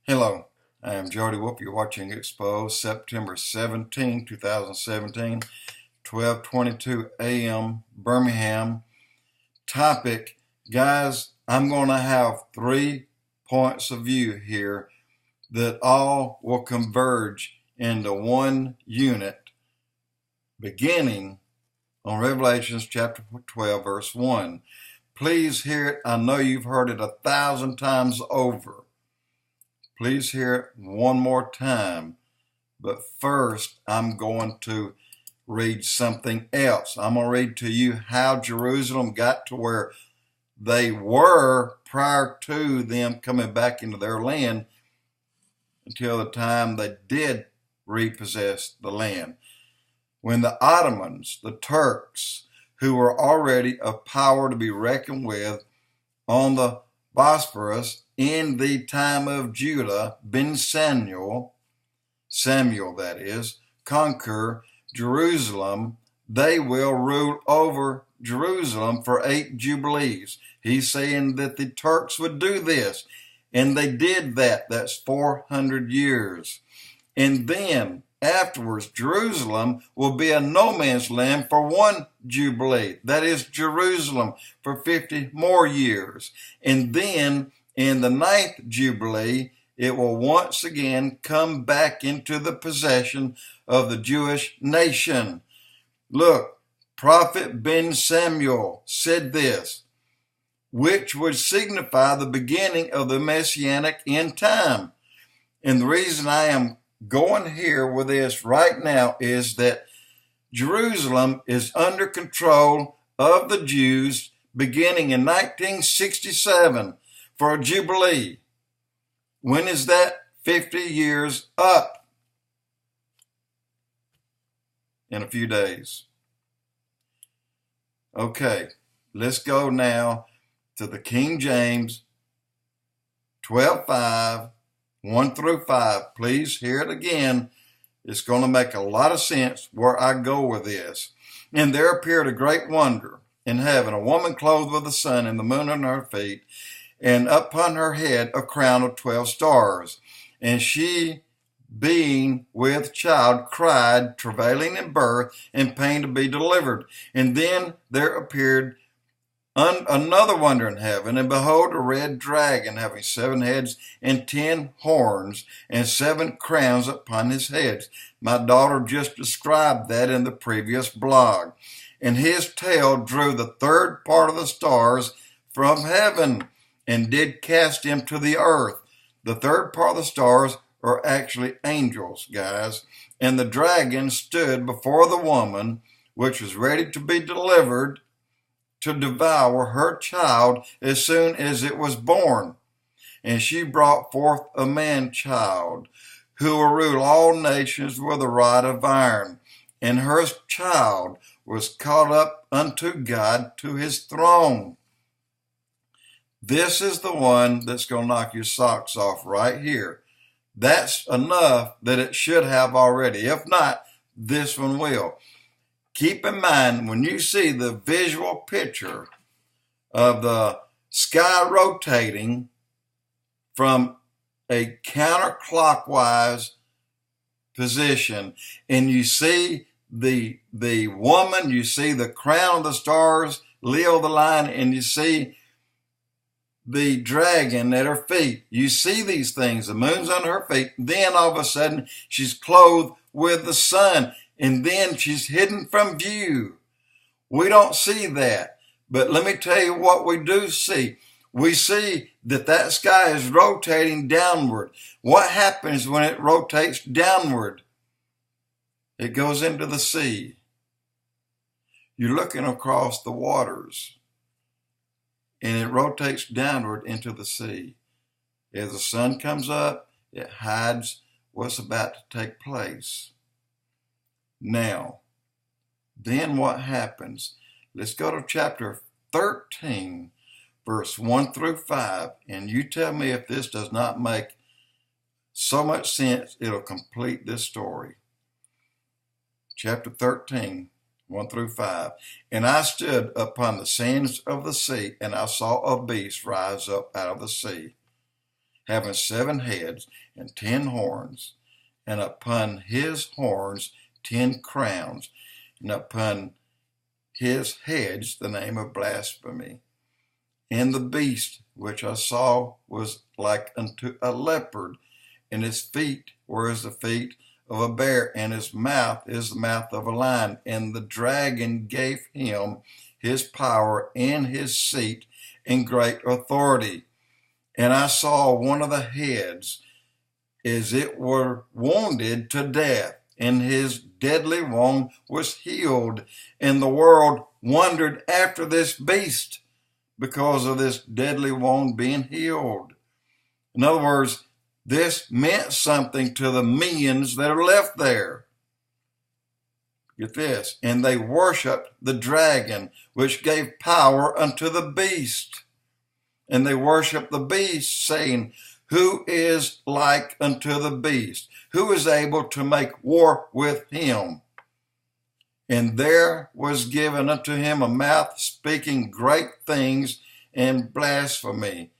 Hello, I am Jody Wolf. You're watching Expoz, September 17, 2017, 12:22 a.m. Birmingham. Topic, guys, I'm going to have 3 points of view here that all will converge into one unit beginning on Revelations chapter 12, verse 1. Please hear it. I know you've heard it 1,000 times over. Please hear it one more time. But first, I'm going to read something else. I'm going to read to you how Jerusalem got to where they were prior to them coming back into their land until the time they did repossess the land. When the Ottomans, the Turks, who were already a power to be reckoned with on the Bosphorus in the time of Judah, Samuel that is, conquer Jerusalem, they will rule over Jerusalem for 8 jubilees. He's saying that the Turks would do this, and they did that. That's 400 years. And then afterwards, Jerusalem will be a no man's land for 1 jubilee. That is Jerusalem for 50 more years. And then in the 9th jubilee, it will once again come back into the possession of the Jewish nation. Look, Prophet Samuel said this, which would signify the beginning of the Messianic end time. And the reason I am going here with this right now is that Jerusalem is under control of the Jews beginning in 1967 for a jubilee. When is that? 50 years up in a few days. Okay, let's go now to the King James 12:5, 1 through 5. Please hear it again. It's going to make a lot of sense where I go with this. And there appeared a great wonder in heaven, a woman clothed with the sun and the moon on her feet, and upon her head a crown of 12 stars. And she, being with child, cried, travailing in birth, and pain to be delivered. And then there appeared another wonder in heaven, and behold, a red dragon having 7 heads and 10 horns, and 7 crowns upon his heads. My daughter just described that in the previous blog. And his tail drew the 3rd part of the stars from heaven, and did cast him to the earth. The 3rd part of the stars are actually angels, guys. And the dragon stood before the woman, which was ready to be delivered, to devour her child as soon as it was born. And she brought forth a man-child, who will rule all nations with a rod of iron. And her child was caught up unto God to his throne. This is the one that's going to knock your socks off right here. That's enough that it should have already. If not, this one will. Keep in mind, when you see the visual picture of the sky rotating from a counterclockwise position, and you see the woman, you see the crown of the stars, Leo the lion, and you see the dragon at her feet. You see these things. The moon's on her feet. Then all of a sudden, she's clothed with the sun. And then she's hidden from view. We don't see that. But let me tell you what we do see. We see that sky is rotating downward. What happens when it rotates downward? It goes into the sea. You're looking across the waters, and it rotates downward into the sea. As the sun comes up, it hides what's about to take place. Now, then what happens? Let's go to chapter 13, verse 1 through 5, and you tell me if this does not make so much sense, it'll complete this story. Chapter 13, 1 through 5. And I stood upon the sands of the sea, and I saw a beast rise up out of the sea, having 7 heads and 10 horns, and upon his horns 10 crowns, and upon his heads the name of blasphemy. And the beast which I saw was like unto a leopard, and his feet were as the feet of a bear, and his mouth is the mouth of a lion. And the dragon gave him his power and his seat and great authority. And I saw one of the heads as it were wounded to death, and his deadly wound was healed. And the world wondered after this beast because of this deadly wound being healed. In other words, this meant something to the millions that are left there. Get this. And they worshiped the dragon, which gave power unto the beast. And they worshiped the beast, saying, who is like unto the beast? Who is able to make war with him? And there was given unto him a mouth speaking great things and blasphemy.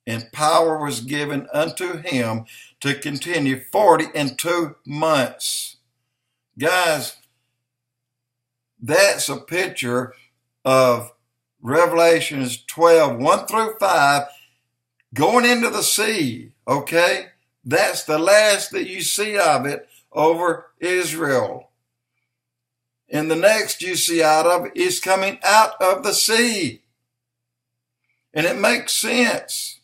And power was given unto him to continue 42 months. Guys, that's a picture of Revelations 12, 1 through 5, going into the sea, okay? That's the last that you see of it over Israel. And the next you see out of it is coming out of the sea. And it makes sense.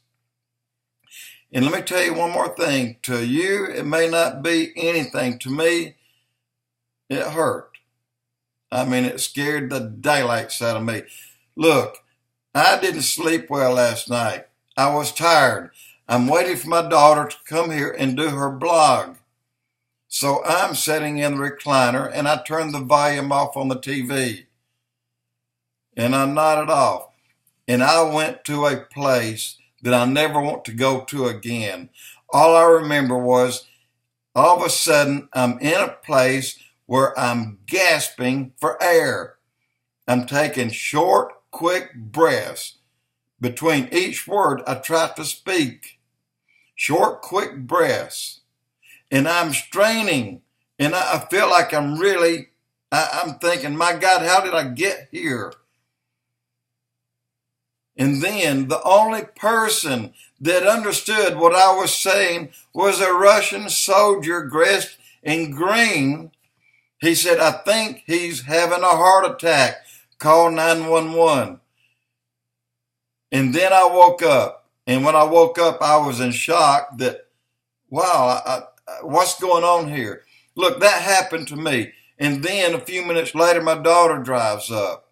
And let me tell you one more thing. To you, it may not be anything. To me, it hurt. I mean, it scared the daylights out of me. Look, I didn't sleep well last night. I was tired. I'm waiting for my daughter to come here and do her blog. So I'm sitting in the recliner, and I turned the volume off on the TV. And I nodded off. And I went to a place that I never want to go to again. All I remember was all of a sudden I'm in a place where I'm gasping for air. I'm taking short, quick breaths between each word I try to speak. Short, quick breaths. And I'm straining. And I feel like I'm thinking, my God, how did I get here? And then the only person that understood what I was saying was a Russian soldier dressed in green. He said, I think he's having a heart attack. Call 911. And then I woke up. And when I woke up, I was in shock that, wow, what's going on here? Look, that happened to me. And then a few minutes later, my daughter drives up.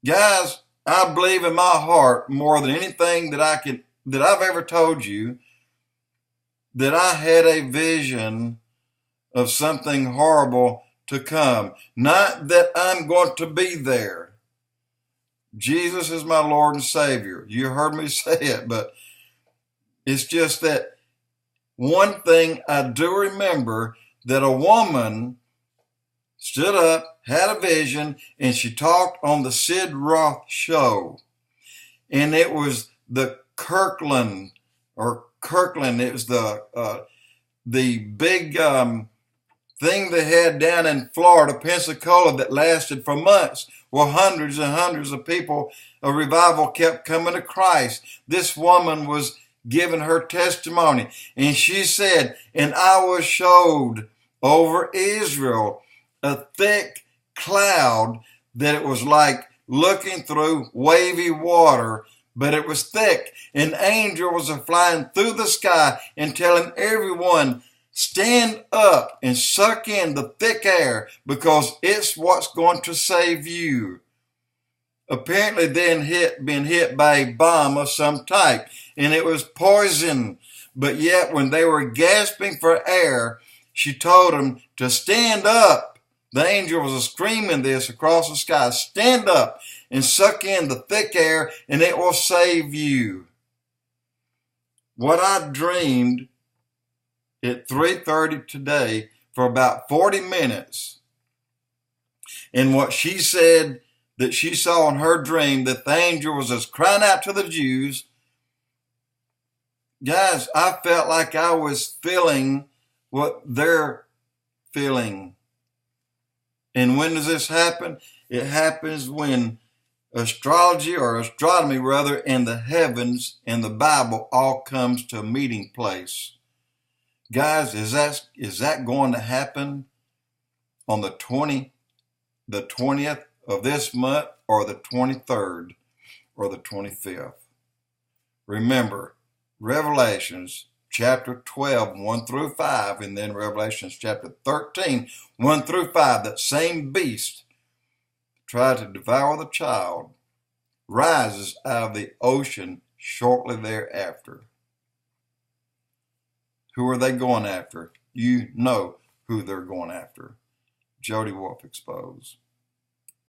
Guys, I believe in my heart more than anything that I've ever told you that I had a vision of something horrible to come. Not that I'm going to be there. Jesus is my Lord and Savior. You heard me say it, but it's just that one thing I do remember, that a woman stood up, had a vision, and she talked on the Sid Roth show. And it was the Kirkland, it was the big thing they had down in Florida, Pensacola, that lasted for months, where hundreds and hundreds of people, a revival kept coming to Christ. This woman was giving her testimony, and she said, and I was showed over Israel a thick cloud that it was like looking through wavy water, but it was thick. An angel was flying through the sky and telling everyone, stand up and suck in the thick air because it's what's going to save you. Apparently then being hit by a bomb of some type, and it was poison. But yet when they were gasping for air, she told them to stand up. The angel was screaming this across the sky. Stand up and suck in the thick air, and it will save you. What I dreamed at 3:30 today for about 40 minutes, and what she said that she saw in her dream, that the angel was just crying out to the Jews, Guys, I felt like I was feeling what they're feeling. And when does this happen? It happens when astrology, or astronomy rather, and the heavens and the Bible all comes to a meeting place. Guys, is that going to happen on the 20th of this month, or the 23rd, or the 25th? Remember, Revelations chapter 12, 1 through 5, and then Revelations chapter 13, 1 through 5, that same beast tried to devour the child, rises out of the ocean shortly thereafter. Who are they going after? You know who they're going after. Jody Wolf Expoz.